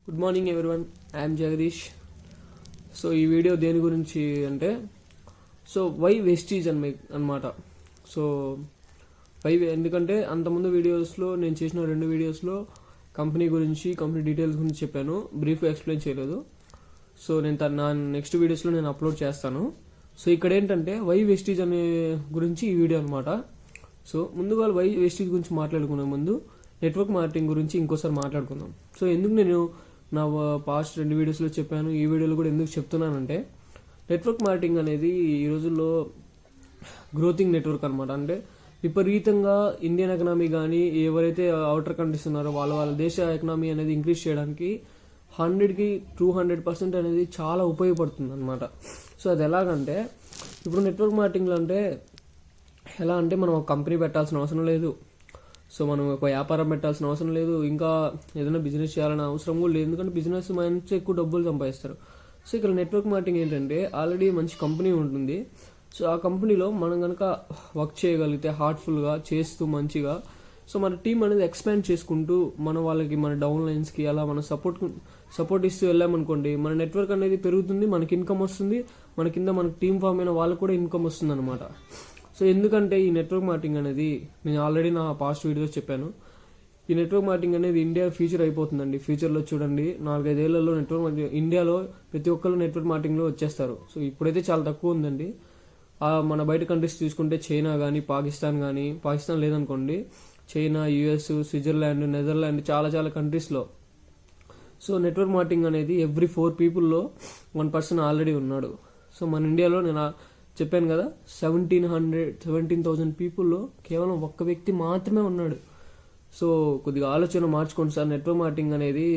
Good morning everyone, I'm Jagadish. So ఈ video దేని గురించి అంటే వై వెస్టీజ్ అన్నమాట. సో ఎందుకంటే అంతకుముందు వీడియోస్లో నేను చేసిన 2 వీడియోస్లో కంపెనీ గురించి, కంపెనీ డీటెయిల్స్ గురించి చెప్పాను, బ్రీఫ్గా ఎక్స్ప్లెయిన్ చేయలేదు. సో నేను నా నెక్స్ట్ వీడియోస్లో నేను అప్లోడ్ చేస్తాను. సో ఇక్కడ ఏంటంటే వై వెస్టీజ్ అనే గురించి ఈ వీడియో అనమాట. సో ముందుగా వై వెస్టీజ్ గురించి మాట్లాడుకునే ముందు నెట్వర్క్ మార్కెటింగ్ గురించి ఇంకోసారి మాట్లాడుకుందాం. సో ఎందుకు నేను నా పాస్ట్ 2 వీడియోస్లో చెప్పాను, ఈ వీడియోలో కూడా ఎందుకు చెప్తున్నానంటే నెట్వర్క్ మార్కెటింగ్ అనేది ఈ రోజుల్లో గ్రోతింగ్ నెట్వర్క్ అనమాట. అంటే విపరీతంగా ఇండియన్ ఎకనామీ కానీ ఎవరైతే అవుటర్ కంట్రీస్ ఉన్నారో వాళ్ళ దేశ ఎకనామీ అనేది ఇంక్రీజ్ చేయడానికి 100కి 200% అనేది చాలా ఉపయోగపడుతుంది అనమాట. సో అది ఎలాగంటే ఇప్పుడు నెట్వర్క్ మార్కెటింగ్లో అంటే ఎలా అంటే మనం ఒక కంపెనీ పెట్టాల్సిన అవసరం లేదు. సో మనం ఒక వ్యాపారం పెట్టాల్సిన అవసరం లేదు, ఇంకా ఏదైనా బిజినెస్ చేయాలనే అవసరం కూడా లేదు, ఎందుకంటే బిజినెస్ మంచి ఎక్కువ డబ్బులు సంపాదిస్తారు. సో ఇక్కడ నెట్వర్క్ మార్కెటింగ్ ఏంటంటే ఆల్రెడీ మంచి కంపెనీ ఉంటుంది. సో ఆ కంపెనీలో మనం కనుక వర్క్ చేయగలిగితే హార్ట్ఫుల్గా చేస్తూ మంచిగా, సో మన టీం అనేది ఎక్స్పాండ్ చేసుకుంటూ మన వాళ్ళకి, మన డౌన్ లైన్స్కి అలా మన సపోర్ట్ ఇస్తూ వెళ్ళామనుకోండి, మన నెట్వర్క్ అనేది పెరుగుతుంది, మనకి ఇన్కమ్ వస్తుంది, మన కింద మనకి టీం ఫామ్ అయిన వాళ్ళకు కూడా ఇన్కమ్ వస్తుంది అనమాట. సో ఎందుకంటే ఈ నెట్వర్క్ మార్కెటింగ్ అనేది నేను ఆల్రెడీ నా పాస్ట్ వీడియోస్ చెప్పాను. ఈ నెట్వర్క్ మార్కెటింగ్ అనేది ఇండియా ఫ్యూచర్ అయిపోతుందండి. ఫ్యూచర్లో చూడండి 4-5 ఏళ్లలో నెట్వర్క్ మార్కెటింగ్ ఇండియాలో ప్రతి ఒక్కరు నెట్వర్క్ మార్కెటింగ్లో వచ్చేస్తారు. సో ఇప్పుడైతే చాలా తక్కువ ఉందండి. మన బయట కంట్రీస్ చూసుకుంటే చైనా కానీ, పాకిస్తాన్ లేదనుకోండి, చైనా, యుఎస్, స్విట్జర్లాండ్, నెదర్లాండ్ చాలా కంట్రీస్లో సో నెట్వర్క్ మార్కెటింగ్ అనేది ఎవ్రీ 4 పీపుల్లో 1 పర్సన్ ఆల్రెడీ ఉన్నాడు. సో మన ఇండియాలో నేను చెప్పాను కదా 17,000 పీపుల్లో కేవలం ఒక్క వ్యక్తి మాత్రమే ఉన్నాడు. సో కొద్దిగా ఆలోచన మార్చుకోండి సార్. నెట్వర్క్ మార్కెటింగ్ అనేది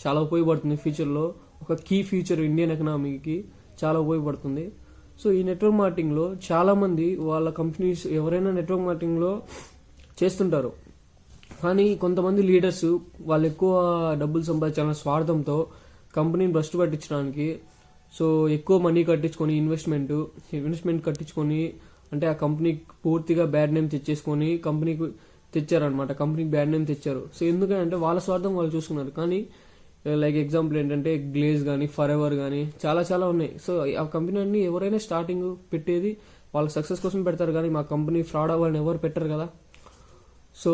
చాలా ఉపయోగపడుతుంది ఫ్యూచర్లో, ఒక కీ ఫ్యూచర్ ఇండియన్ ఎకనామీకి చాలా ఉపయోగపడుతుంది. సో ఈ నెట్వర్క్ మార్కెటింగ్లో చాలామంది వాళ్ళ కంపెనీస్ ఎవరైనా నెట్వర్క్ మార్కెటింగ్లో చేస్తుంటారు, కానీ కొంతమంది లీడర్స్ వాళ్ళు ఎక్కువ డబ్బులు సంపాదించాలన్న స్వార్థంతో కంపెనీని భ్రష్టు పట్టించడానికి సో ఎక్కువ మనీ కట్టించుకొని ఇన్వెస్ట్మెంట్ కట్టించుకొని, అంటే ఆ కంపెనీకి పూర్తిగా బ్యాడ్ నేమ్ తెచ్చేసుకొని కంపెనీకి తెచ్చారనమాట. కంపెనీకి బ్యాడ్ నేమ్ తెచ్చారు. సో ఎందుకంటే వాళ్ళ స్వార్థం వాళ్ళు చూసుకున్నారు. కానీ లైక్ ఎగ్జాంపుల్ ఏంటంటే గ్లేజ్ కానీ, ఫరెవర్ కానీ చాలా ఉన్నాయి. సో ఆ కంపెనీ అన్ని ఎవరైనా స్టార్టింగ్ పెట్టేది వాళ్ళ సక్సెస్ కోసం పెడతారు, కానీ మా కంపెనీ ఫ్రాడ్ అవ్వాలని ఎవరు పెట్టరు కదా. సో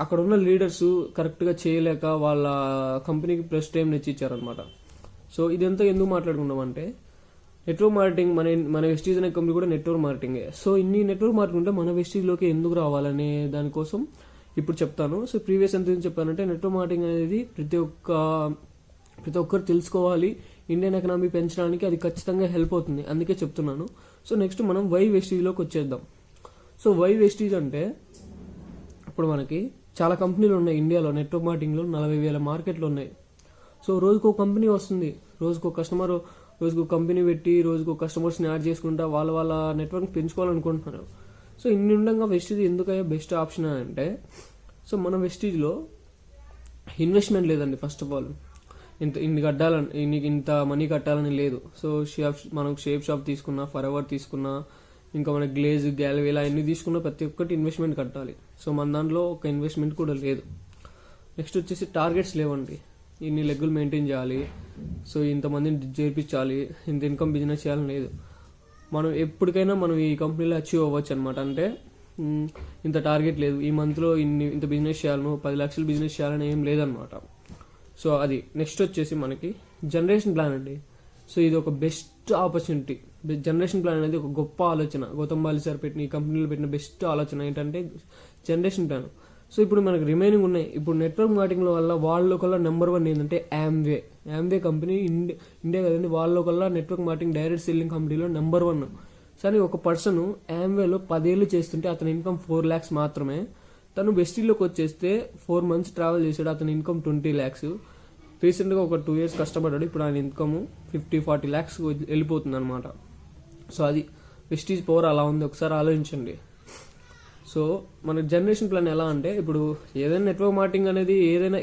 అక్కడ ఉన్న లీడర్స్ కరెక్ట్గా చేయలేక వాళ్ళ కంపెనీకి ప్లస్ టైం నెచ్చిచ్చారనమాట. సో ఇదంతా ఎందుకు మాట్లాడుకున్నామంటే నెట్వర్క్ మార్కెటింగ్ మన వెస్టీజ్ అనే కంపెనీ కూడా నెట్వర్క్ మార్కెటింగే. సో ఇన్ని నెట్వర్క్ మార్కెటింగ్ ఉంటే మన వెస్టీజ్లోకి ఎందుకు రావాలనే దానికోసం ఇప్పుడు చెప్తాను. సో ప్రీవియస్ ఎంత చెప్పానంటే నెట్వర్క్ మార్కెటింగ్ అనేది ప్రతి ఒక్కరు తెలుసుకోవాలి. ఇండియన్ ఎకనామీ పెంచడానికి అది ఖచ్చితంగా హెల్ప్ అవుతుంది, అందుకే చెప్తున్నాను. సో నెక్స్ట్ మనం వై వెస్టీజ్లోకి వచ్చేద్దాం. సో వై వెస్టీజ్ అంటే ఇప్పుడు మనకి చాలా కంపెనీలు ఉన్నాయి ఇండియాలో. నెట్వర్క్ మార్కెటింగ్లో 40,000 మార్కెట్లు ఉన్నాయి. సో రోజుకో కంపెనీ వస్తుంది, రోజుకో కంపెనీ పెట్టి రోజుకో కస్టమర్స్ని యాడ్ చేసుకుంటా వాళ్ళ నెట్వర్క్ పెంచుకోవాలనుకుంటున్నారు. సో ఇన్ని ఉండగా వెస్టీజ్ ఎందుకయ్యా బెస్ట్ ఆప్షన్ అంటే, సో మన వెస్టీజ్లో ఇన్వెస్ట్మెంట్ లేదండి. ఫస్ట్ ఆఫ్ ఆల్ ఇంత మనీ కట్టాలని లేదు. సో మనం షేప్ షాప్ తీసుకున్నా, ఫరెవర్ తీసుకున్నా, ఇంకా మన గ్లేజ్, గ్యాలరీ ఇలా ఎన్ని తీసుకున్నా ప్రతి ఒక్కటి ఇన్వెస్ట్మెంట్ కట్టాలి. సో మన దాంట్లో ఒక ఇన్వెస్ట్మెంట్ కూడా లేదు. నెక్స్ట్ వచ్చేసి టార్గెట్స్ లేవండి. ఇన్ని లెగ్గులు మెయింటైన్ చేయాలి, సో ఇంతమందిని చేర్పించాలి, ఇంత ఇన్కమ్ బిజినెస్ చేయాలని లేదు. మనం ఎప్పటికైనా మనం ఈ కంపెనీలో అచీవ్ అవ్వచ్చు అనమాట. అంటే ఇంత టార్గెట్ లేదు, ఈ మంత్లో ఇంత బిజినెస్ చేయాలను, 10 లక్షలు బిజినెస్ చేయాలని ఏం లేదనమాట. సో అది నెక్స్ట్ వచ్చేసి మనకి జనరేషన్ ప్లాన్ అండి. సో ఇది ఒక బెస్ట్ ఆపర్చునిటీ. జనరేషన్ ప్లాన్ అనేది ఒక గొప్ప ఆలోచన. గౌతమ్ బాలి సార్ ఈ కంపెనీలో పెట్టిన బెస్ట్ ఆలోచన ఏంటంటే జనరేషన్ ప్లాన్. సో ఇప్పుడు మనకు రిమైనింగ్ ఉన్నాయి. ఇప్పుడు నెట్వర్క్ మార్కెటింగ్ వల్ల వాళ్ళ కల్లా నెంబర్ 1 ఏంటంటే యామ్వే కంపెనీ ఇండియా కదండి. వాళ్ళ కల్లా నెట్వర్క్ మార్కెటింగ్ డైరెక్ట్ సెల్లింగ్ కంపెనీలో నెంబర్ 1. సరే ఒక పర్సన్ యామ్వేలో 10 ఏళ్ళు చేస్తుంటే అతని ఇన్కమ్ 4 lakhs మాత్రమే. తను వెస్టీజ్లోకి వచ్చేస్తే 4 months ట్రావెల్ చేశాడు, అతని ఇన్కమ్ 20 lakhs. రీసెంట్గా ఒక 2 years కష్టపడ్డాడు, ఇప్పుడు ఆయన ఇన్కమ్ 50-40 lakhs వెళ్ళిపోతుంది అనమాట. సో అది వెస్టీజ్ పవర్ అలా ఉంది, ఒకసారి ఆలోచించండి. సో మన జనరేషన్ ప్లాన్ ఎలా అంటే, ఇప్పుడు ఏదైనా నెట్వర్క్ మార్కెటింగ్ అనేది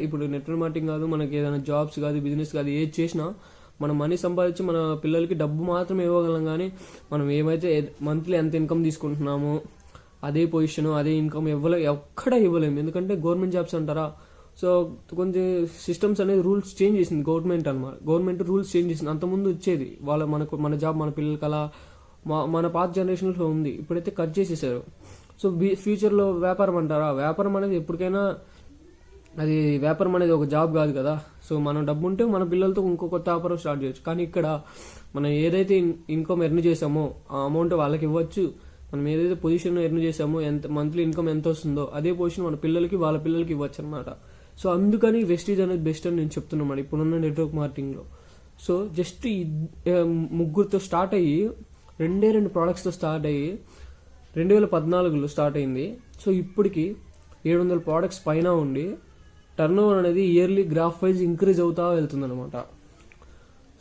ఇప్పుడు నెట్వర్క్ మార్కెటింగ్ కాదు, మనకి ఏదైనా జాబ్స్ కాదు, బిజినెస్ కాదు, ఏది చేసినా మనం మనీ సంపాదించి మన పిల్లలకి డబ్బు మాత్రమే ఇవ్వగలం. కానీ మనం ఏమైతే మంత్లీ ఎంత ఇన్కమ్ తీసుకుంటున్నామో అదే పొజిషన్, అదే ఇన్కమ్ ఎక్కడ ఇవ్వలేము. ఎందుకంటే గవర్నమెంట్ జాబ్స్ అంటారా, సో కొంచెం సిస్టమ్స్ అనేది రూల్స్ చేంజ్ చేసింది గవర్నమెంట్ అనమాట. గవర్నమెంట్ రూల్స్ చేంజ్ చేసింది. అంతకుముందు వచ్చేది మన జాబ్ మన పిల్లలకి అలా మన పాత జనరేషన్లో ఉంది. ఇప్పుడైతే కట్ చేసేసారు. సో ఫ్యూచర్లో వ్యాపారం అంటారా, వ్యాపారం అనేది ఎప్పటికైనా అది వ్యాపారం అనేది ఒక జాబ్ కాదు కదా. సో మనం డబ్బు ఉంటే మన పిల్లలతో ఇంకో కొత్త వ్యాపారం స్టార్ట్ చేయొచ్చు. కానీ ఇక్కడ మనం ఏదైతే ఇన్కమ్ ఎర్న్ చేసామో ఆ అమౌంట్ వాళ్ళకి ఇవ్వచ్చు. మనం ఏదైతే పొజిషన్ ఎర్న్ చేసామో ఎంత మంత్లీ ఇన్కమ్ ఎంత వస్తుందో అదే పొజిషన్ మన పిల్లలకి వాళ్ళ పిల్లలకి ఇవ్వచ్చు అనమాట. సో అందుకని వెస్టీజ్ అనేది బెస్ట్ అని నేను చెప్తున్నాను ఇప్పుడున్న నెట్వర్క్ మార్కెటింగ్లో. సో జస్ట్ ముగ్గురితో స్టార్ట్ అయ్యి 2 ప్రోడక్ట్స్తో స్టార్ట్ అయ్యి 2014లో స్టార్ట్ అయింది. సో ఇప్పటికి 700 ప్రోడక్ట్స్ పైన ఉండి టర్న్ ఓవర్ అనేది ఇయర్లీ గ్రాఫ్ వైజ్ ఇంక్రీజ్ అవుతా వెళ్తుంది అనమాట.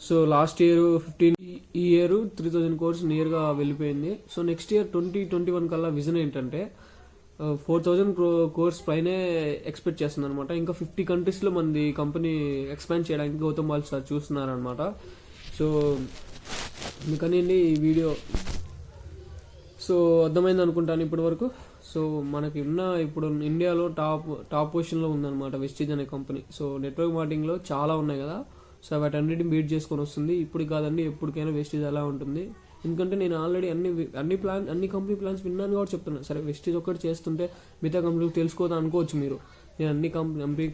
సో లాస్ట్ ఇయర్ 15, ఈ ఇయర్ 3000 కోర్స్ నియర్గా వెళ్ళిపోయింది. సో నెక్స్ట్ ఇయర్ 2021 కల్లా విజన్ ఏంటంటే 4000 కోర్స్ పైనే ఎక్స్పెక్ట్ చేస్తుంది అనమాట. ఇంకా 50 కంట్రీస్లో మనది కంపెనీ ఎక్స్పాండ్ చేయడానికి గౌతమ్ బాల్ సార్ చూస్తున్నారనమాట. సో అందుకని ఈ వీడియో సో అర్థమైంది అనుకుంటాను ఇప్పటి వరకు. సో మనకి ఇప్పుడు ఇండియాలో టాప్ పొజిషన్లో ఉందన్నమాట వెస్టీజ్ అనే కంపెనీ. సో నెట్వర్క్ మార్కెటింగ్లో చాలా ఉన్నాయి కదా. సో వాటన్నిటిని బీట్ చేసుకొని వస్తుంది. ఇప్పుడు కాదండి ఎప్పటికైనా వెస్టీజ్ అలా ఉంటుంది. ఎందుకంటే నేను ఆల్రెడీ అన్ని కంపెనీ ప్లాన్స్ విన్నాను కాబట్టి చెప్తున్నాను. సరే వెస్టీజ్ ఒకటి చేస్తుంటే మిగతా కంపెనీలు తెలుసుకోదా అనుకోవచ్చు మీరు. నేను అన్ని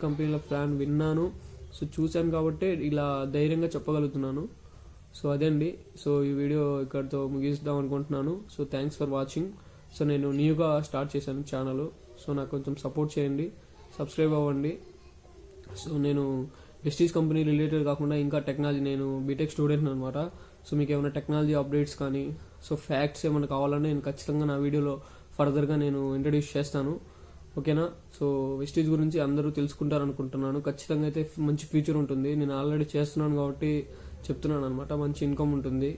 కంపెనీల ప్లాన్ విన్నాను. సో చూశాను కాబట్టి ఇలా ధైర్యంగా చెప్పగలుగుతున్నాను. సో అదే అండి. సో ఈ వీడియో ఇక్కడితో ముగిద్దాం అనుకుంటున్నాను. So thanks for watching. So నేను న్యూగా స్టార్ట్ చేశాను ఛానల్. సో నాకు కొంచెం సపోర్ట్ చేయండి, సబ్స్క్రైబ్ అవ్వండి. సో నేను వెస్టీజ్ కంపెనీ రిలేటెడ్ కాకుండా ఇంకా టెక్నాలజీ, నేను బీటెక్ స్టూడెంట్ అనమాట. సో మీకు ఏమైనా టెక్నాలజీ అప్డేట్స్ కానీ సో ఫ్యాక్ట్స్ ఏమైనా కావాలంటే నేను ఖచ్చితంగా నా వీడియోలో ఫర్దర్గా నేను ఇంట్రడ్యూస్ చేస్తాను. ఓకేనా. సో వెస్టీజ్ గురించి అందరూ తెలుసుకుంటారు అనుకుంటున్నాను. ఖచ్చితంగా అయితే మంచి ఫ్యూచర్ ఉంటుంది. నేను ఆల్రెడీ చేస్తున్నాను కాబట్టి చెప్తున్నాను అనమాట. మంచి ఇన్కమ్ ఉంటుంది.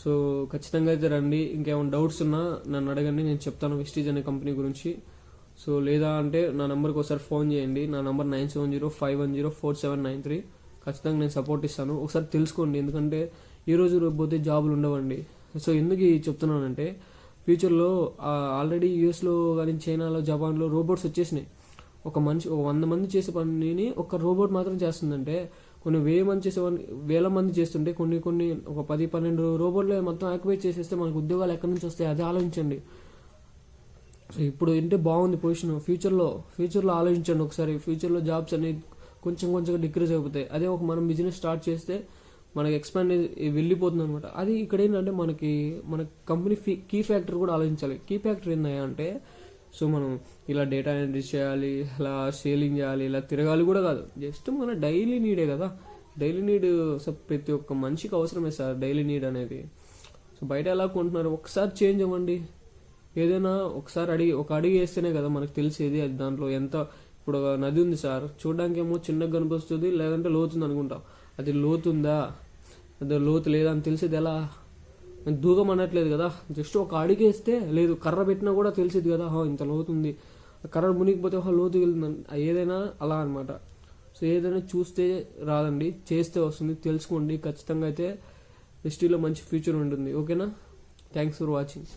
సో ఖచ్చితంగా అయితే రండి. ఇంకేమైనా డౌట్స్ ఉన్నా నన్ను అడగండి, నేను చెప్తాను వెస్టీజ్ అనే కంపెనీ గురించి. సో లేదా అంటే నా నెంబర్కి ఒకసారి ఫోన్ చేయండి. నా నెంబర్ 9705104793. ఖచ్చితంగా నేను సపోర్ట్ ఇస్తాను. ఒకసారి తెలుసుకోండి. ఎందుకంటే ఈ రోజు పోతే జాబులు ఉండవండి. సో ఎందుకు చెప్తున్నానంటే ఫ్యూచర్లో ఆల్రెడీ యూఎస్లో కానీ చైనాలో జపాన్లో రోబోట్స్ వచ్చేసినాయి. ఒక 100 మంది చేసే పనిని ఒక రోబోట్ మాత్రం చేస్తుందంటే కొన్ని వేల మంది చేస్తుంటే కొన్ని ఒక 10-12 రోబోట్లు మొత్తం ఆక్యుపై చేసేస్తే మనకు ఉద్యోగాలు ఎక్కడి నుంచి వస్తాయి అది ఆలోచించండి. సో ఇప్పుడు ఏంటంటే బాగుంది పొజిషన్. ఫ్యూచర్లో ఆలోచించండి ఒకసారి. ఫ్యూచర్లో జాబ్స్ అనేది కొంచెం డిక్రీజ్ అయిపోతాయి. అదే మనం బిజినెస్ స్టార్ట్ చేస్తే మనకి ఎక్స్పాండ్ వెళ్ళిపోతుంది అనమాట. అది ఇక్కడ ఏంటంటే మన కంపెనీ కీ ఫ్యాక్టర్ కూడా ఆలోచించాలి. కీ ఫ్యాక్టర్ ఏంటంటే అంటే సో మనం ఇలా డేటా ఎంట్రీ చేయాలి, ఇలా సేలింగ్ చేయాలి, ఇలా తిరగాలి కూడా కాదు. జస్ట్ మన డైలీ నీడే కదా. డైలీ నీడ్ ప్రతి ఒక్క మనిషికి అవసరమే సార్ డైలీ నీడ్ అనేది. సో బయట ఎలా కొంటున్నారు, ఒకసారి చేంజ్ అవ్వండి. ఏదైనా ఒకసారి ఒక అడిగి వేస్తేనే కదా మనకు తెలిసేది అది దాంట్లో ఎంత. ఇప్పుడు ఒక నది ఉంది సార్, చూడడానికి ఏమో చిన్నగా కనిపిస్తుంది, లేదంటే లోతుంది అనుకుంటాం. అది లోతుందా అదే లోతు లేదా అని తెలిసేది ఎలా? దూకం అనట్లేదు కదా. జస్ట్ ఒక అడిగేస్తే లేదు కర్ర పెట్టినా కూడా తెలిసేది కదా ఇంత లోతుంది. కర్ర మునిగిపోతే లోతు వెళ్తుంది. ఏదైనా అలా అనమాట. సో ఏదైనా చూస్తే రాదండి, చేస్తే వస్తుంది. తెలుసుకోండి. ఖచ్చితంగా అయితే వెస్టీజ్లో మంచి ఫ్యూచర్ ఉంటుంది. ఓకేనా. Thanks for watching.